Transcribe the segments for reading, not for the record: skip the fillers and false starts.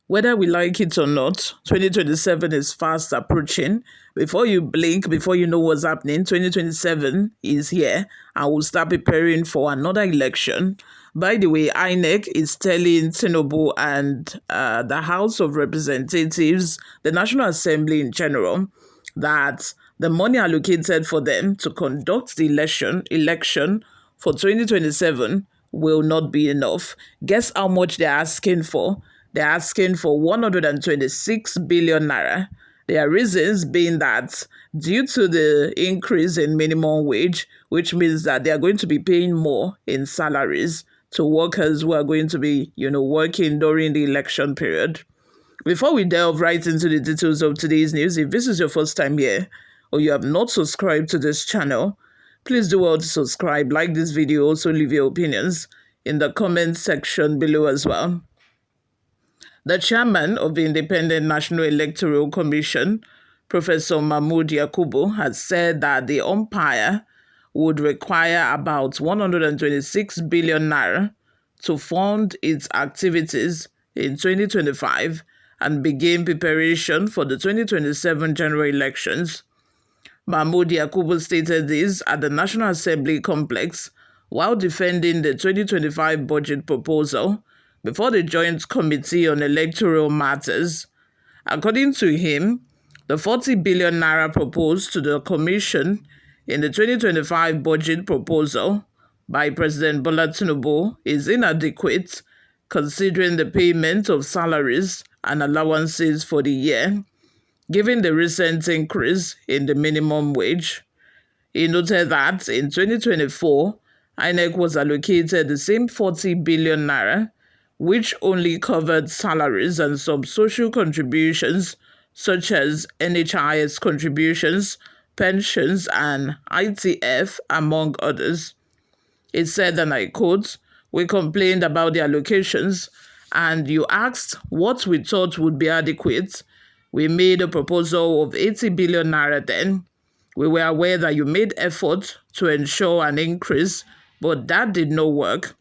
Whether we like it or not, 2027 is fast approaching. Before you blink, before you know what's happening, 2027 is here and we'll start preparing for another election. By the way, Inec is telling Tinubu and the House of Representatives, the National Assembly in general, that the money allocated for them to conduct the election for 2027 will not be enough. Guess how much they're asking for? They're asking for 126 billion naira. Their reasons being that due to the increase in minimum wage, which means that they are going to be paying more in salaries to workers who are going to be, working during the election period. Before we delve right into the details of today's news, if this is your first time here or you have not subscribed to this channel, please do well to subscribe, like this video, also leave your opinions in the comment section below as well. The chairman of the Independent National Electoral Commission, Professor Mahmood Yakubu, has said that the umpire would require about 126 billion naira to fund its activities in 2025 and begin preparation for the 2027 general elections. Mahmood Yakubu stated this at the National Assembly complex while defending the 2025 budget proposal before the Joint Committee on Electoral Matters. According to him, the 40 billion naira proposed to the Commission in the 2025 budget proposal by President Bola Tinubu is inadequate considering the payment of salaries and allowances for the year, given the recent increase in the minimum wage. He noted that in 2024, Inec was allocated the same 40 billion naira, which only covered salaries and some social contributions such as NHIS contributions, pensions, and ITF, among others. It said, and I quote, "We complained about the allocations, and you asked what we thought would be adequate. We made a proposal of 80 billion naira then. We were aware that you made effort to ensure an increase, but that did not work.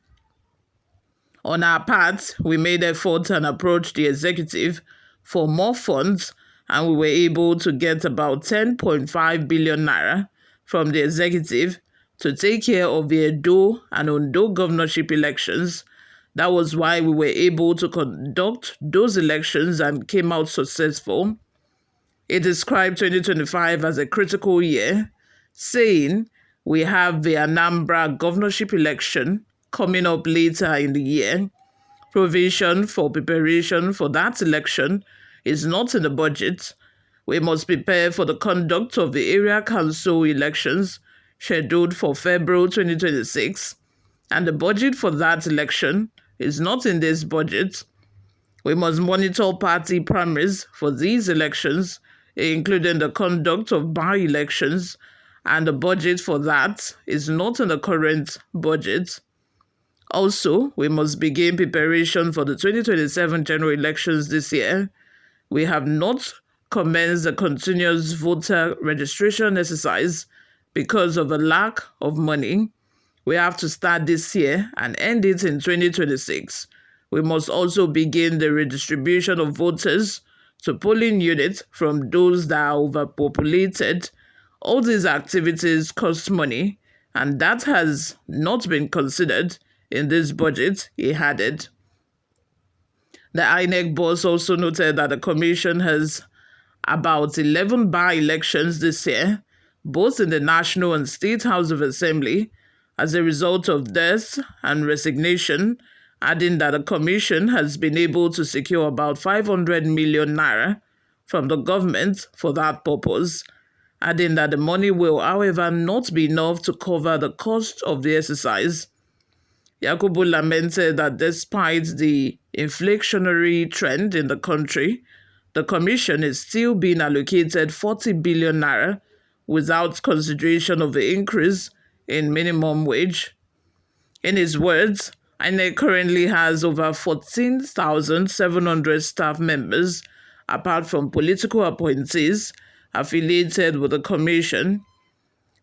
On our part, we made effort and approached the executive for more funds, and we were able to get about 10.5 billion naira from the executive to take care of the Edo and Ondo governorship elections. That was why we were able to conduct those elections and came out successful." It described 2025 as a critical year, saying, "We have the Anambra governorship election coming up later in the year. Provision for preparation for that election is not in the budget. We must prepare for the conduct of the area council elections scheduled for February 2026, and the budget for that election is not in this budget. We must monitor party primaries for these elections, including the conduct of by-elections, and the budget for that is not in the current budget. Also, we must begin preparation for the 2027 general elections this year. We have not commenced the continuous voter registration exercise because of a lack of money. We have to start this year and end it in 2026. We must also begin the redistribution of voters to polling units from those that are overpopulated. All these activities cost money, and that has not been considered in this budget," he added. The INEC boss also noted that the commission has about 11 by-elections this year, both in the National and State House of Assembly, as a result of death and resignation, adding that the commission has been able to secure about 500 million naira from the government for that purpose, adding that the money will, however, not be enough to cover the cost of the exercise. Yakubu lamented that despite the inflationary trend in the country, the commission is still being allocated 40 billion naira without consideration of the increase in minimum wage. In his words, INEC currently has over 14,700 staff members, apart from political appointees affiliated with the commission.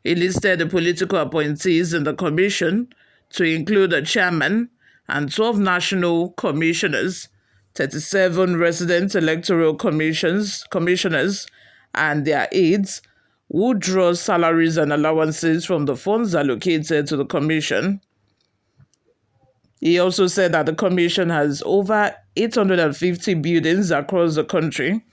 He listed the political appointees in the commission to include a chairman and 12 national commissioners, 37 resident electoral commissioners and their aides who draw salaries and allowances from the funds allocated to the commission. He also said that the commission has over 850 buildings across the country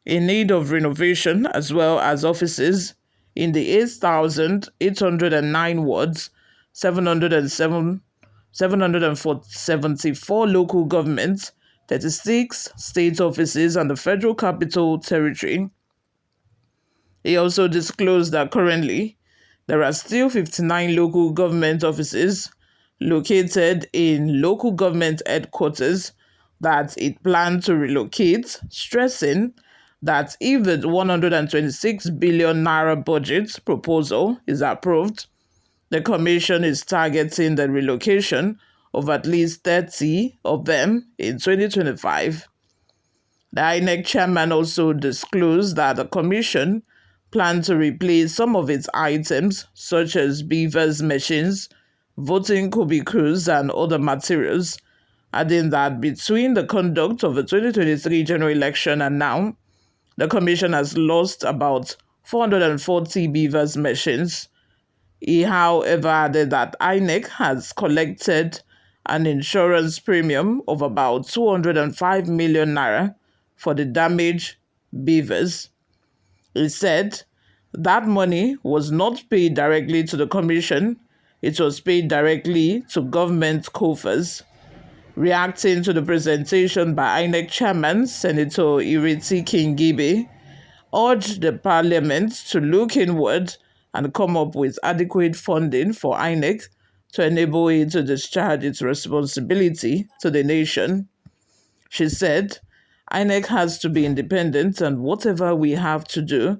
in need of renovation, as well as offices in the 8,809 wards, 774 local governments, 36 state offices, and the Federal Capital Territory. He also disclosed that currently there are still 59 local government offices located in local government headquarters that it planned to relocate, stressing that if the 126 billion naira budget proposal is approved, the commission is targeting the relocation of at least 30 of them in 2025. The Inec chairman also disclosed that the commission planned to replace some of its items, such as beavers machines, voting cubicles, and other materials, adding that between the conduct of the 2023 general election and now, the commission has lost about 440 beavers machines. He, however, added that Inec has collected an insurance premium of about 205 million naira for the damaged beavers. He said that money was not paid directly to the commission, it was paid directly to government coffers. Reacting to the presentation by Inec chairman Senator Ireti Kingibe, urged the parliament to look inward and come up with adequate funding for Inec to enable it to discharge its responsibility to the nation. She said, Inec has to be independent, and whatever we have to do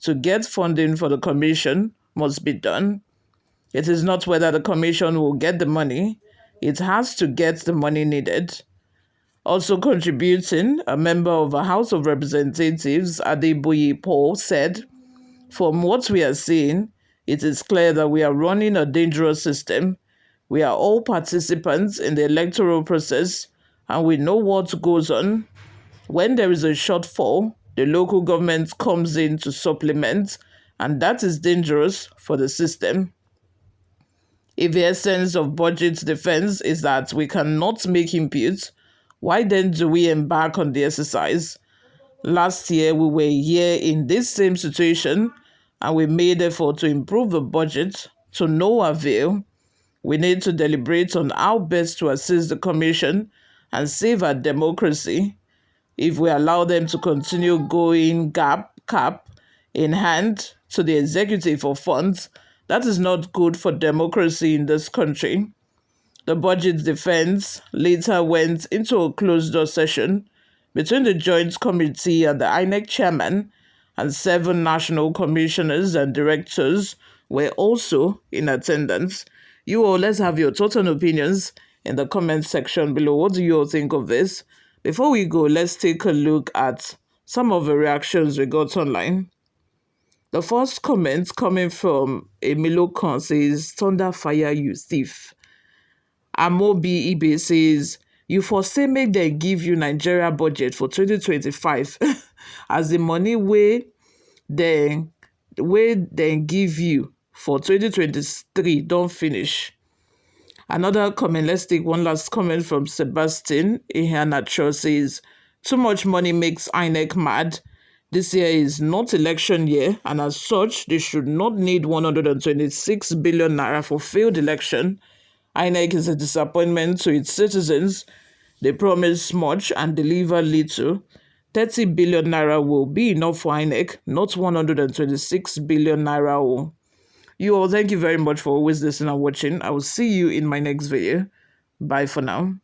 to get funding for the commission must be done. It is not whether the commission will get the money, it has to get the money needed. Also contributing, a member of the House of Representatives, Adeboye Paul, said, from what we are seeing, it is clear that we are running a dangerous system. We are all participants in the electoral process, and we know what goes on. When there is a shortfall, the local government comes in to supplement, and that is dangerous for the system. If the essence of budget defense is that we cannot make imputes, why then do we embark on the exercise? Last year, we were here in this same situation, and we made effort to improve the budget to no avail. We need to deliberate on how best to assist the commission and save our democracy. If we allow them to continue going cap in hand to the executive for funds, that is not good for democracy in this country. The budget defense later went into a closed-door session between the Joint Committee and the Inec chairman, and 7 national commissioners and directors were also in attendance. You all, let's have your thoughts and opinions in the comment section below. What do you all think of this? Before we go, let's take a look at some of the reactions we got online. The first comment coming from Emilio Khan says, Thunder fire you thief. Amobi Ibe says, you foresee make them give you Nigeria budget for 2025 as the money way they give you for 2023 don't finish. Another comment, let's take one last comment from Sebastian Ihanacho says, too much money makes Inec mad. This year is not election year, and as such, they should not need 126 billion naira for failed election. Inec is a disappointment to its citizens. They promise much and deliver little. 30 billion naira will be enough for Inec, not 126 billion naira. You all, thank you very much for always listening and watching. I will see you in my next video. Bye for now.